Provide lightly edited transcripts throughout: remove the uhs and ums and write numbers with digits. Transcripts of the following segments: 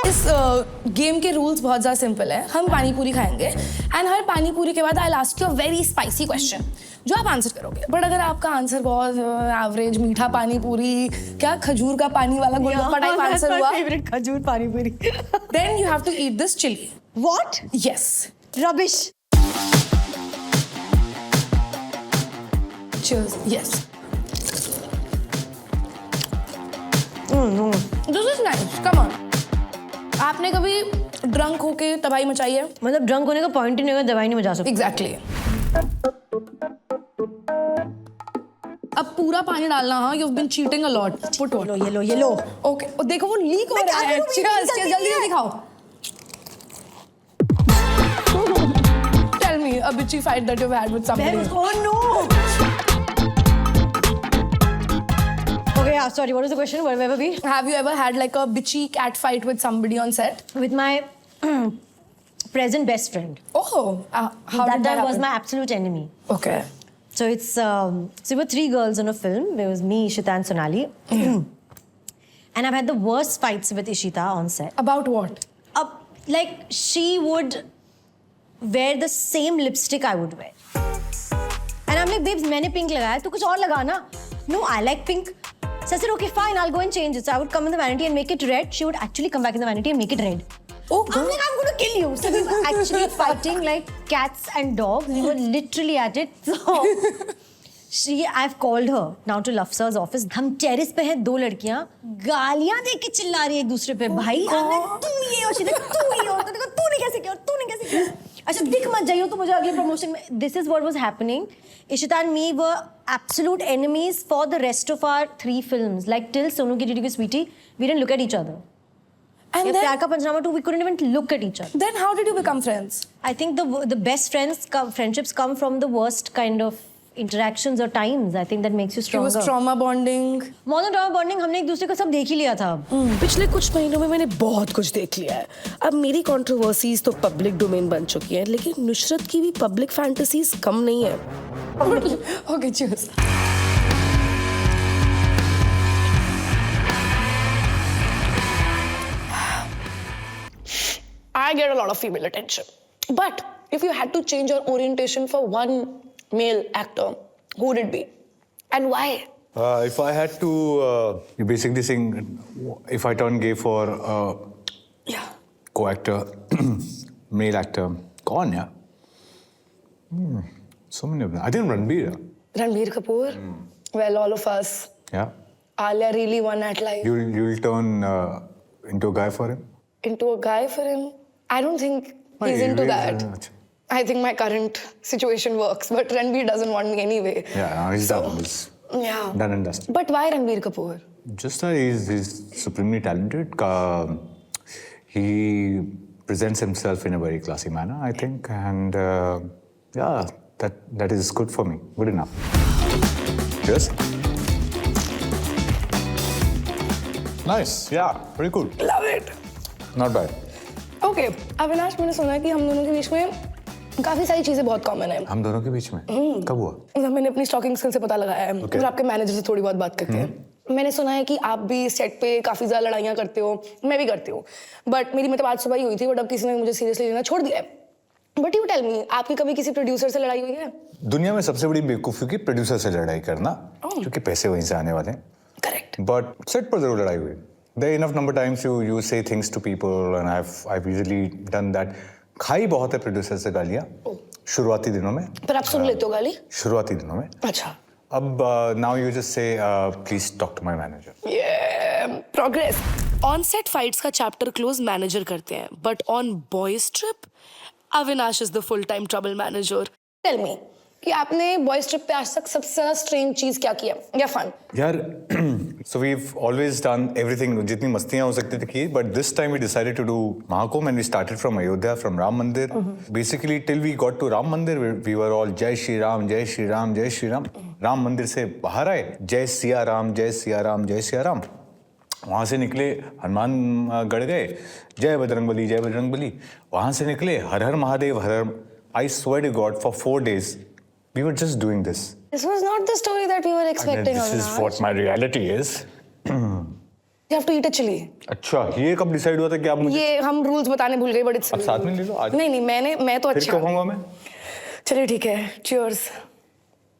इस गेम के रूल्स बहुत ज़्यादा सिंपल है. हम पानी पूरी खाएंगे एंड हर पानी पूरी के बाद I will ask you a very spicy question जो आप आंसर करोगे. बट अगर आपका आंसर बहुत एवरेज मीठा पानी पूरी, क्या खजूर का पानी वाला गोलगप्पा टाइप आंसर हुआ, फेवरेट खजूर पानी पूरी. Then you have to eat this chilli. What? Yes. Rubbish. Cheers. Yes. This is nice. Come on. आपने कभी ड्रंक होके तबाही मचाई है? मतलब ड्रंक होने का पॉइंट ही नहीं होगा, दवाई नहीं बजा सकते. Exactly. अब पूरा पानी डालना. हाँ, you've been cheating a lot. Put what? ये लो. Okay. देखो वो लीक हो रहा है. Cheers. जल्दी खाओ. Tell me a bitchy fight that you've had with somebody. Oh no. Okay, yeah, sorry, what was the question? Where were we? Have you ever had like a bitchy cat fight with somebody on set? With my present best friend. Oh, how did that was happen? my absolute enemy. Okay. So it's so there were 3 girls in a film. There was me, Ishita, and Sonali. And I've had the worst fights with Ishita on set. About what? Like she would wear the same lipstick I would wear. And I'm like, babes, मैंने pink लगाया, तू कुछ और लगा ना. No, I like pink. So I said, okay, fine, I'll go and change it. So I would come in the vanity and make it red. She would actually come back in the vanity and make it red. Oh, I'm like, I'm going to kill you. So we were actually fighting like cats and dogs. We were literally at it. So I've called her now to Lafsa's office. हम terrace पे हैं, 2 लड़कियां गालियां दे के चिल्ला रही है एक दूसरे पे. भाई तू ये हो, तू ये हो, तूने कैसे किया, तूने कैसे किया. अच्छा दिख मत जाइयो तो मुझे अगले प्रमोशन में. This is what was happening. Ishita and me were absolute enemies for the rest of our 3 films. Like till Sonu Ki Didi Ki Sweetie, we didn't look at each other. And Yeah, Pyar Ka Panchnaama 2, we couldn't even look at each other. then how did you become friends? I think the best friendships come from the worst kind of interactions or times. I think that makes you It stronger. was trauma bonding. More than trauma bonding, हमने एक दूसरे को सब देख ही लिया था. पिछले कुछ महीनों में मैंने बहुत कुछ देख लिया है. अब मेरी कंट्रोवर्सीज तो पब्लिक डोमेन बन चुकी है, लेकिन नुसरत की भी पब्लिक फैंटेसीज कम नहीं है. Okay, cheers. I get a lot of female attention. But if you had to change your orientation for one male actor, who would it be? And why? If I had to, you're basically saying, if I turn gay for Yeah. co-actor, male actor, कौन यार? So many of them. I think Ranbir. Ranbir Kapoor? Well, all of us. Yeah. Alia really won at life. You'll turn into a guy for him? Into a guy for him? I don't think Why, he's you into really- that. I think my current situation works, but Ranbir doesn't want me anyway. Yeah, no, he's done. He's Yeah. done and dusted. But why Ranbir Kapoor? Just that he's supremely talented. He presents himself in a very classy manner, I think, and yeah, that is good for me. Good enough. Cheers. Nice. Yeah, very good. Love it. Not bad. Okay, Avinash, मैंने सुना है कि हम दोनों के बीच में काफी सारी चीजें बहुत कॉमन है. हम दोनों के बीच में कब हुआ? मतलब मैंने अपनी स्टॉकिंग स्किल से पता लगाया है. Okay. और आपके मैनेजर से थोड़ी बहुत बात करके. मैंने सुना है कि आप भी सेट पे काफी ज्यादा लड़ाइयाँ करते हो. मैं भी करती हूँ. बट मेरी मतलब आज सुबह ही हुई थी, बट अब किसी ने मुझे सीरियसली लेना छोड़ दिया है. बट यू टेल मी, आपकी कभी किसी प्रोड्यूसर से लड़ाई हुई है? दुनिया में सबसे बड़ी बेवकूफ़ी की प्रोड्यूसर से लड़ाई करना, क्योंकि पैसे वहीं से आने वाले हैं. करेक्ट. But सेट पर जरूर लड़ाई हुई. There are enough number times you say things to people and I've usually done that. खाई बहुत है प्रोड्यूसर से गालियाँ शुरुआती दिनों में. पर आप सुन लेते हो गाली? शुरुआती दिनों में. अच्छा. अब now you just say please talk to my manager. Yeah, progress. On set fights का चैप्टर क्लोज मैनेजर करते हैं, but on boys trip Avinash is the full time trouble manager. Tell me कि आपने बॉयज ट्रिप पे आज तक सबसे ज्यादा स्ट्रेंज चीज क्या किया या फन? यार so we've always done everything, जितनी मस्तियाँ हो सकती थी की, but this time we decided to do Mahakumbh and we started from Ayodhya, from Ram Mandir. Basically till we got to Ram Mandir we were all Jai Shri Ram, Jai Shri Ram, Jai Shri Ram. Ram मंदिर से बाहर आए, जय सिया राम, जय सिया राम, जय सिया राम. वहाँ से निकले हनुमान गढ़ गए, जय बजरंगबली, जय बजरंगबली. वहाँ से निकले हर हर महादेव, हर हर. I swear to God, for 4 days we were just doing this. This was not the story that we were expecting. And this is what my reality is. You have to eat a chili. अच्छा, ये कब decide हुआ था कि आप मुझे ये हम रूल्स बताने भूल गए, बट इट्स अब साथ में ले लो आज? नहीं मैं तो फिर अच्छा कब खाऊंगा मैं? चलिए ठीक है, cheers.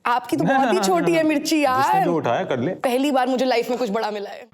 आपकी तो बहुत ही छोटी है मिर्ची जिसने यार. जो उठाया कर ले। पहली बार मुझे लाइफ में कुछ बड़ा मिला है.